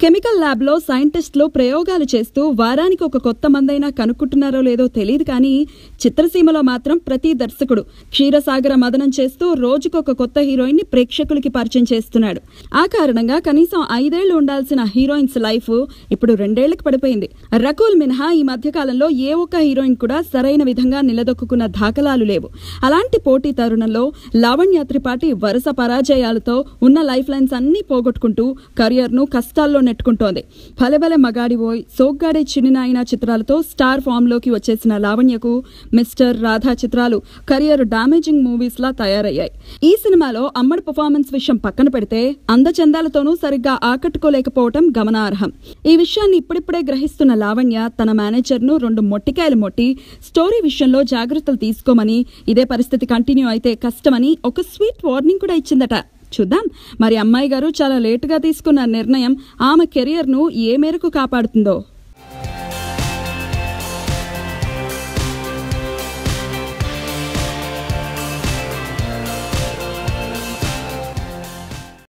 Chemical ల్యాబ్లో సైంటిస్టులు ప్రయోగాలు చేస్తూ వారానికి ఒక కొత్త మందైనా కనుక్కుంటున్నారో లేదో తెలియదు కానీ చిత్రసీమలో మాత్రం ప్రతి దర్శకుడు క్షీరసాగర మదనం చేస్తూ రోజుకొక కొత్త హీరోయిన్ ని ప్రేక్షకులకి పరిచయం చేస్తున్నాడు. ఆ కారణంగా కనీసం 5 ఏళ్లు ఉండాల్సిన హీరోయిన్స్ లైఫ్ ఇప్పుడు 2 ఏళ్లకు పడిపోయింది. రకుల్ మినహా ఈ మధ్య కాలంలో ఏ ఒక్క హీరోయిన్ కూడా సరైన విధంగా నిలదొక్కున్న దాఖలాలు లేవు. అలాంటి పోటీ తరుణంలో లావణ్య త్రిపాఠి వరుస పరాజయాలతో ఉన్న లైఫ్ లైన్స్ అన్ని పోగొట్టుకుంటూ కెరియర్ ను కష్టాల్లో నెట్టుకుంటోంది. భలెభలే మగాడివోయ్, సోగ్గాడే చిన్నినాయన చిత్రాలతో స్టార్ ఫామ్ లోకి వచ్చేసిన లావణ్యకు మిస్టర్ రాధా చిత్రాలు కెరియర్ డామేజింగ్ మూవీస్ లా తయారయ్యాయి. ఈ సినిమాలో అమ్మడి పర్ఫార్మెన్స్ విషయం పక్కన పెడితే అందచందాలతోనూ సరిగ్గా ఆకట్టుకోలేకపోవటం గమనార్హం. ఈ విషయాన్ని ఇప్పుడిప్పుడే గ్రహిస్తున్న లావణ్య తన మేనేజర్ ను 2 మొట్టికాయలు మొట్టి స్టోరీ విషయంలో జాగ్రత్తలు తీసుకోమని, ఇదే పరిస్థితి కంటిన్యూ అయితే కష్టమని ఒక స్వీట్ వార్నింగ్ కూడా ఇచ్చిందట. చూద్దాం మరి అమ్మాయి గారు చాలా లేటుగా తీసుకున్న నిర్ణయం ఆమె కెరియర్ ను ఏ మేరకు కాపాడుతుందో.